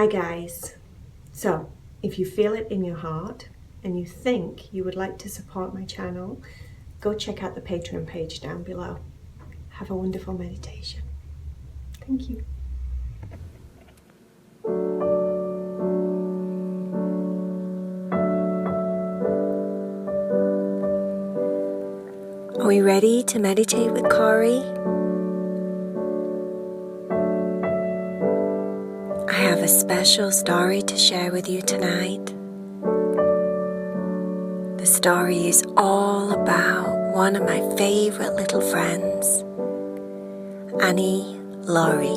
Hi guys. So, if you feel it in your heart and you think you would like to support my channel, go check out the Patreon page down below. Have a wonderful meditation. Thank you. Are we ready to meditate with Cory? I have a special story to share with you tonight. The story is all about one of my favorite little friends, Laurie.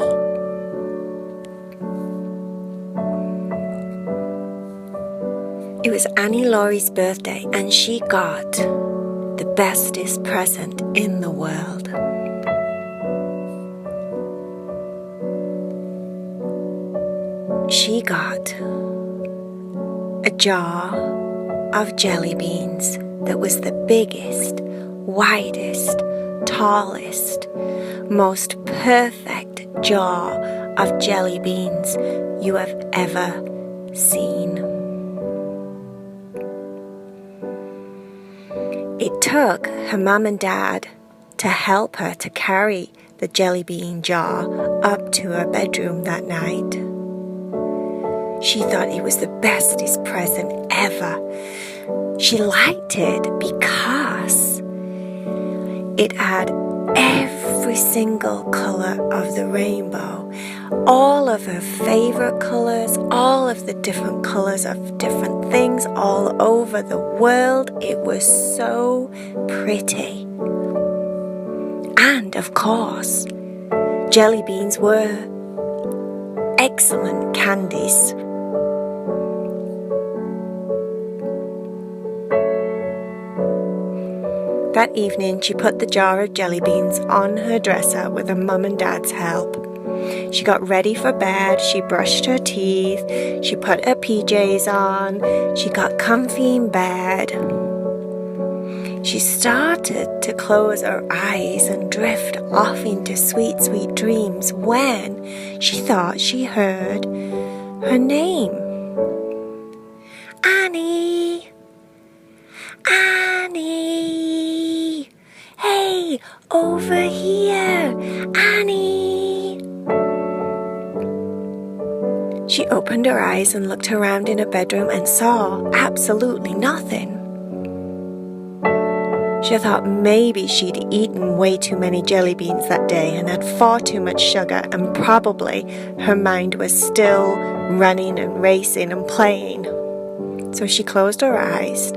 It was Laurie's birthday and she got the bestest present in the world. She got a jar of jelly beans that was the biggest, widest, tallest, most perfect jar of jelly beans you have ever seen. It took her mum and dad to help her to carry the jelly bean jar up to her bedroom that night. She thought it was the bestest present ever. She liked it because it had every single color of the rainbow, all of her favorite colors, all of the different colors of different things all over the world. It was so pretty. And of course, jelly beans were excellent candies. That evening, she put the jar of jelly beans on her dresser with her mum and dad's help. She got ready for bed, she brushed her teeth, she put her PJs on, she got comfy in bed. She started to close her eyes and drift off into sweet, sweet dreams when she thought she heard her name. Annie! Annie! Hey, over here! Annie! She opened her eyes and looked around in her bedroom and saw absolutely nothing. She thought maybe she'd eaten way too many jelly beans that day and had far too much sugar, and probably her mind was still running and racing and playing. So she closed her eyes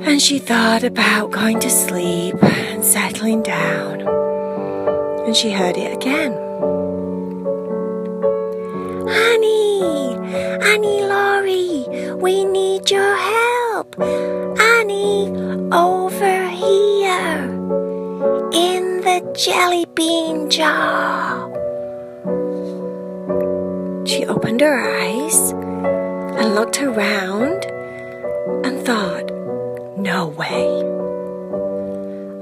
and she thought about going to sleep and settling down. And she heard it again. Annie! Annie Laurie! We need your help! Annie, over here! In the jelly bean jar! She opened her eyes and looked around and thought, no way.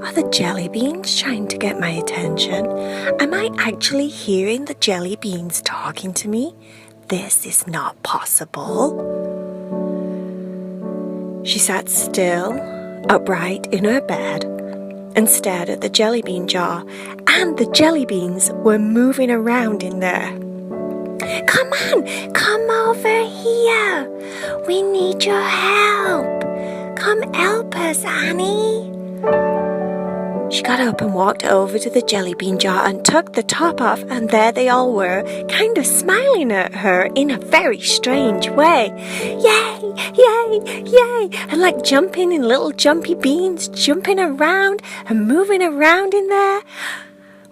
Are the jelly beans trying to get my attention? Am I actually hearing the jelly beans talking to me? This is not possible. She sat still, upright in her bed, and stared at the jelly bean jar, and the jelly beans were moving around in there. Come on, come over here. We need your help. Come help us, Annie. She got up and walked over to the jelly bean jar and took the top off, and there they all were, kind of smiling at her in a very strange way. Yay, yay, yay, and like jumping in little jumpy beans, jumping around and moving around in there.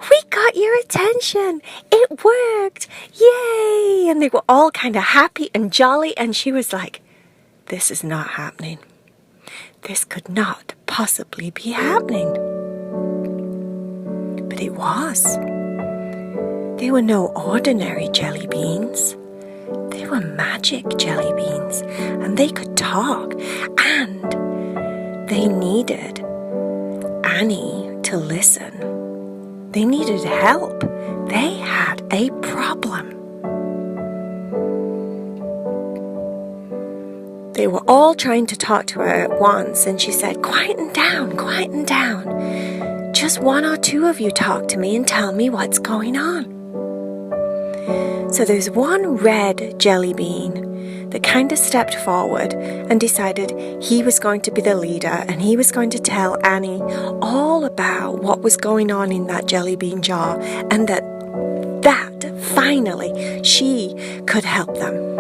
We got your attention. It worked. Yay. And they were all kind of happy and jolly, and she was like, this is not happening. This could not possibly be happening. But it was. They were no ordinary jelly beans. They were magic jelly beans, and they could talk, and they needed Annie to listen. They needed help. They had a problem. They were all trying to talk to her at once, and she said, quieten down, quieten down. Just one or two of you talk to me and tell me what's going on. So there's one red jelly bean that kind of stepped forward and decided he was going to be the leader, and he was going to tell Annie all about what was going on in that jelly bean jar, and that finally she could help them.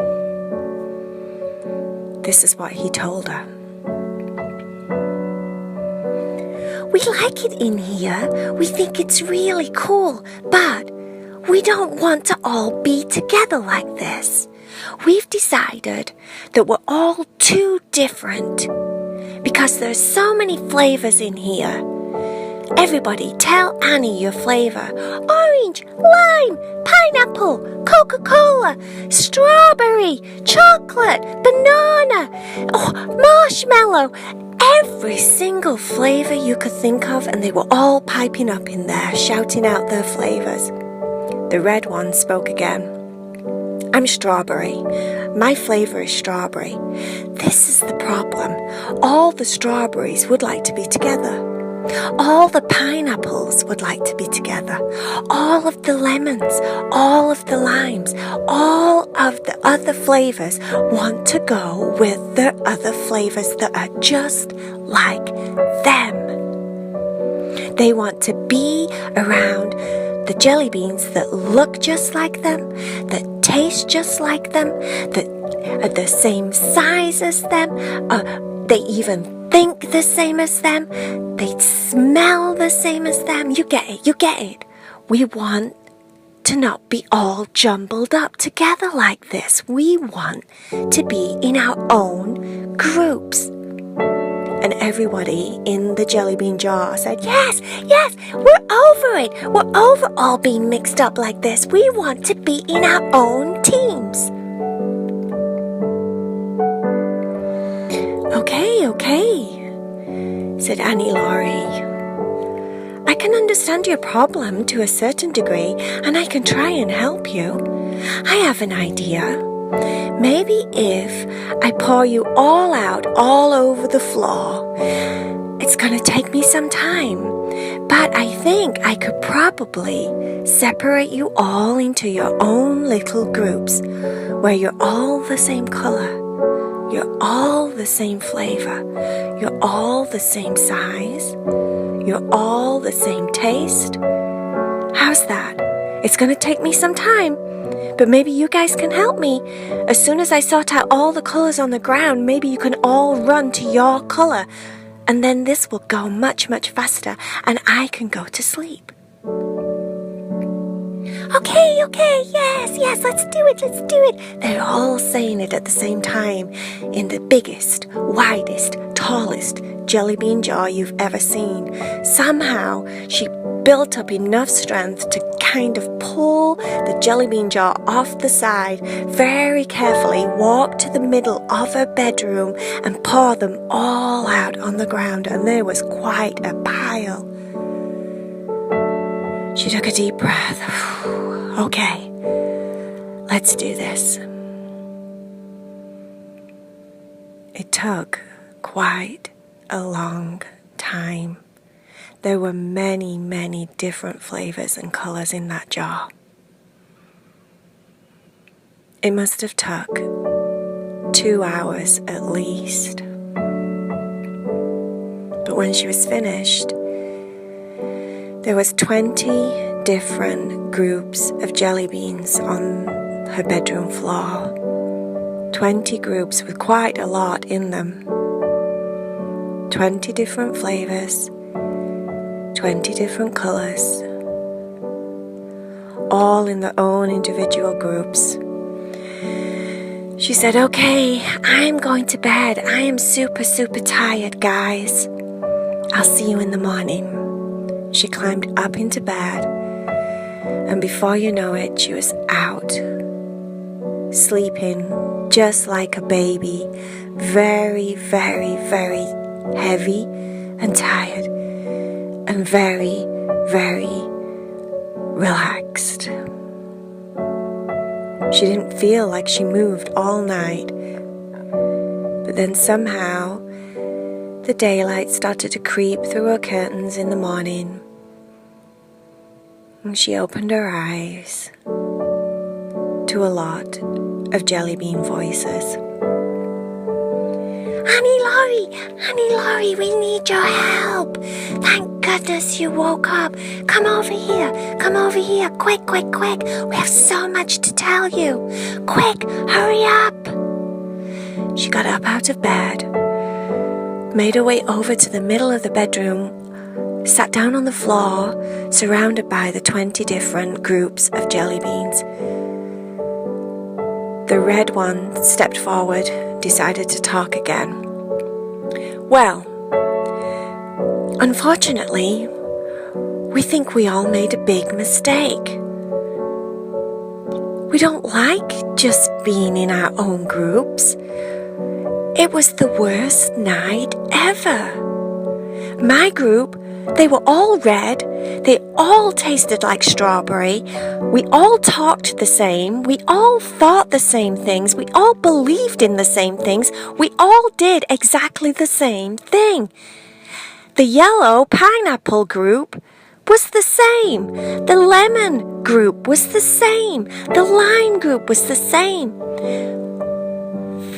This is what he told her. We like it in here. We think it's really cool, but we don't want to all be together like this. We've decided that we're all too different because there's so many flavors in here. Everybody tell Annie your flavor. Orange, lime, pineapple, Coca-Cola, strawberry, chocolate, banana, marshmallow. Every single flavor you could think of, and they were all piping up in there, shouting out their flavors. The red one spoke again. I'm strawberry. My flavor is strawberry. This is the problem. All the strawberries would like to be together. All the pineapples would like to be together. All of the lemons, all of the limes, all of the other flavors want to go with the other flavors that are just like them. They want to be around the jelly beans that look just like them, that taste just like them, that are the same size as them, they even think the same as them, they smell the same as them. You get it. We want to not be all jumbled up together like this. We want to be in our own groups. And everybody in the jelly bean jar said, yes, we're over it. We're over all being mixed up like this. We want to be in our own teams. Okay, said Laurie. I can understand your problem to a certain degree, and I can try and help you. I have an idea. Maybe if I pour you all out all over the floor, it's going to take me some time, but I think I could probably separate you all into your own little groups where you're all the same color, you're all the same flavor, you're all the same size, you're all the same taste. How's that? It's going to take me some time, but maybe you guys can help me. As soon as I sort out all the colors on the ground, maybe you can all run to your color, and then this will go much, much faster, and I can go to sleep. Okay, yes, let's do it. They're all saying it at the same time in the biggest, widest, tallest jelly bean jar you've ever seen. Somehow, she built up enough strength to kind of pull the jelly bean jar off the side, very carefully walk to the middle of her bedroom and pour them all out on the ground, and there was quite a pile. She took a deep breath. Okay, let's do this. It took quite a long time. There were many, many different flavors and colors in that jar. It must have took 2 hours at least. But when she was finished, there was 20 different groups of jelly beans on her bedroom floor. 20 groups with quite a lot in them. 20 different flavors, 20 different colors, all in their own individual groups. She said, okay, I'm going to bed. I am super, super tired, guys. I'll see you in the morning. She climbed up into bed, and before you know it, she was out, sleeping just like a baby, very, very, very heavy and tired, and very, very relaxed. She didn't feel like she moved all night, but But then somehow the daylight started to creep through her curtains in the morning, and she opened her eyes to a lot of jellybean voices. Honey Laurie, we need your help. Thank goodness you woke up. Come over here, quick. We have so much to tell you. Quick, hurry up. She got up out of bed, made her way over to the middle of the bedroom, sat down on the floor, surrounded by the 20 different groups of jellybeans. The red one stepped forward, decided to talk again. Well, unfortunately, we think we all made a big mistake. We don't like just being in our own groups. It was the worst night ever. My group, they were all red. They all tasted like strawberry. We all talked the same. We all thought the same things. We all believed in the same things. We all did exactly the same thing. The yellow pineapple group was the same. The lemon group was the same. The lime group was the same.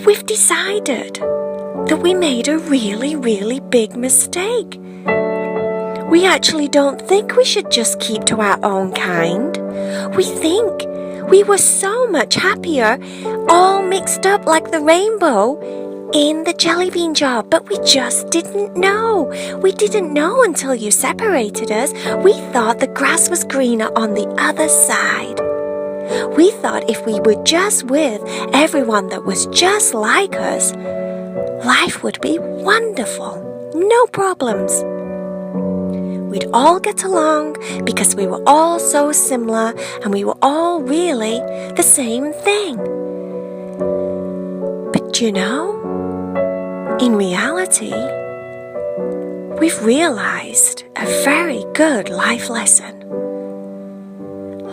We've decided that we made a really, really big mistake. We actually don't think we should just keep to our own kind. We think we were so much happier, all mixed up like the rainbow in the jellybean jar, but we just didn't know. We didn't know until you separated us. We thought the grass was greener on the other side. We thought if we were just with everyone that was just like us, life would be wonderful. No problems. We'd all get along because we were all so similar and we were all really the same thing. But you know, in reality, we've realized a very good life lesson.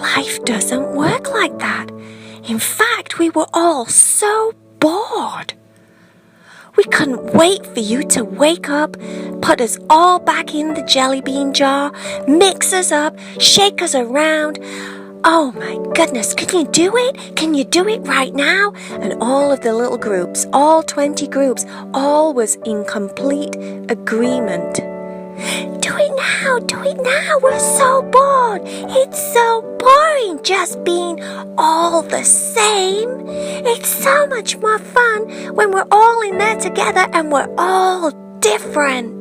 Life doesn't work like that. In fact, we were all so bored. We couldn't wait for you to wake up, put us all back in the jellybean jar, mix us up, shake us around. Oh my goodness, can you do it? Can you do it right now? And all of the little groups, all 20 groups, all was in complete agreement. Do it now, we're so bored. It's so boring just being all the same. It's so much more fun when we're all in there together and we're all different.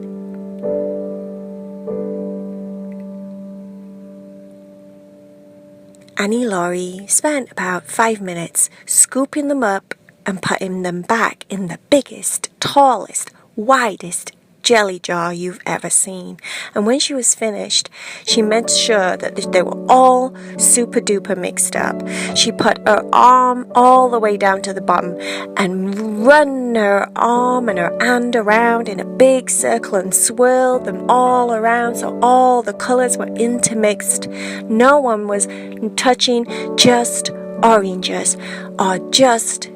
Annie Laurie spent about 5 minutes scooping them up and putting them back in the biggest, tallest, widest jelly jar you've ever seen. And when she was finished, she made sure that they were all super duper mixed up. She put her arm all the way down to the bottom and run her arm and her hand around in a big circle and swirled them all around so all the colors were intermixed. No one was touching just oranges or just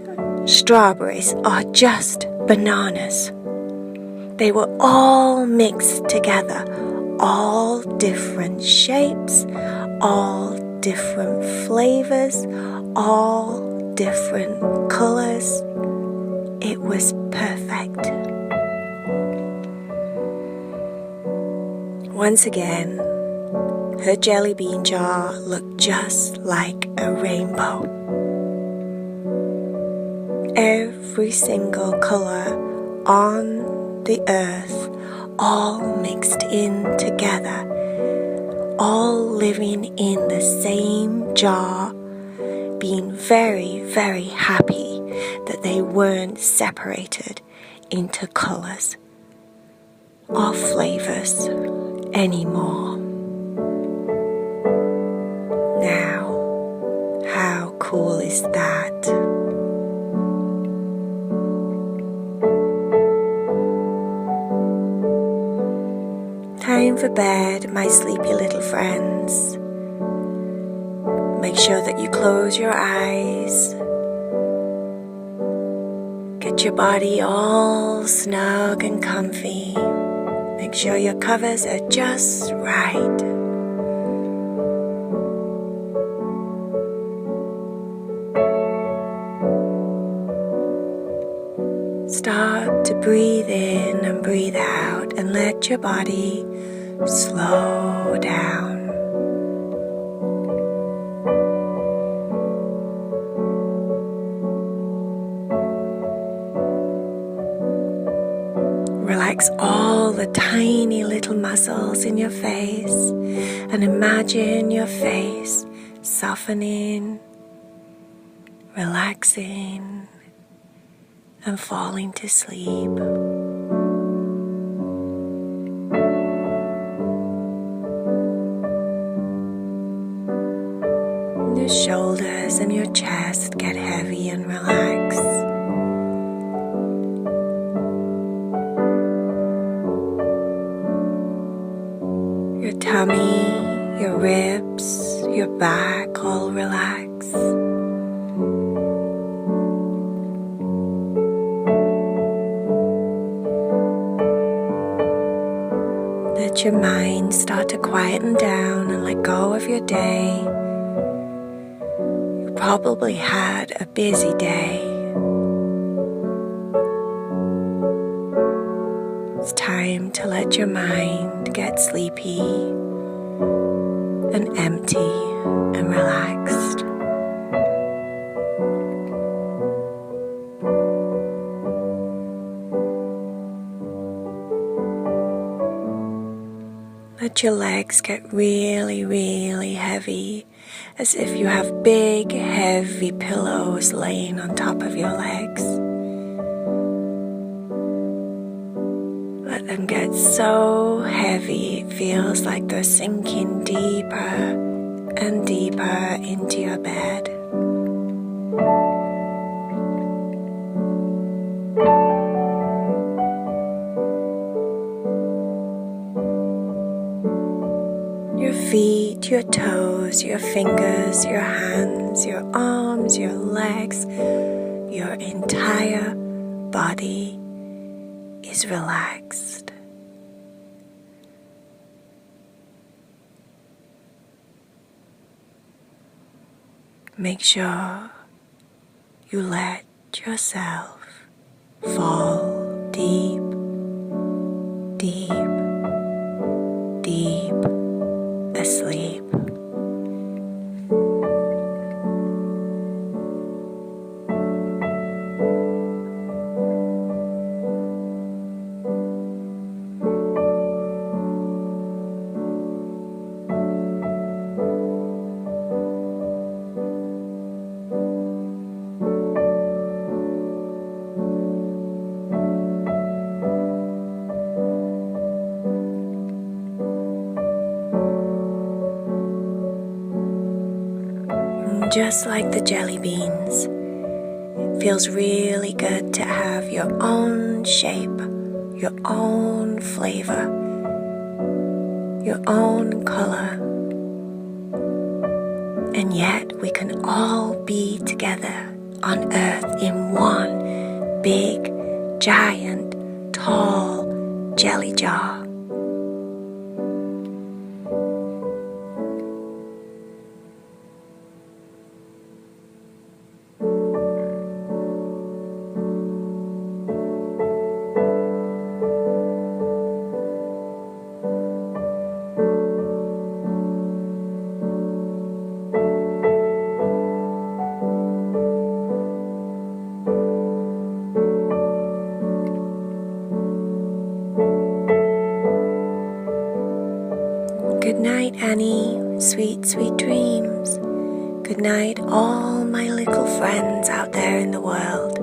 strawberries or just bananas. They were all mixed together, all different shapes, all different flavors, all different colors. It was perfect. Once again, her jelly bean jar looked just like a rainbow. Every single color on the earth, all mixed in together, all living in the same jar, being very, very happy that they weren't separated into colors or flavors anymore. Now, how cool is that? Time for bed, my sleepy little friends. Make sure that you close your eyes. Get your body all snug and comfy. Make sure your covers are just right. Start to breathe in and breathe out and let your body slow down. Relax all the tiny little muscles in your face and imagine your face softening, relaxing, and falling to sleep. Your shoulders and your chest get heavy and relaxed. Your tummy, your ribs, your back all relax. Let your mind start to quieten down and let go of your day. You probably had a busy day. It's time to let your mind get sleepy and empty and relaxed. Let your legs get really, really heavy, as if you have big, heavy pillows laying on top of your legs. Let them get so heavy it feels like they're sinking deeper and deeper into your bed. Your feet, your toes, your fingers, your hands, your arms, your legs, your entire body is relaxed. Make sure you let yourself fall deep, deep, deep asleep. Just like the jelly beans, it feels really good to have your own shape, your own flavor, your own color. And yet we can all be together on earth in one big, giant, tall jelly jar. Good night, Annie. Sweet, sweet dreams. Good night, all my little friends out there in the world.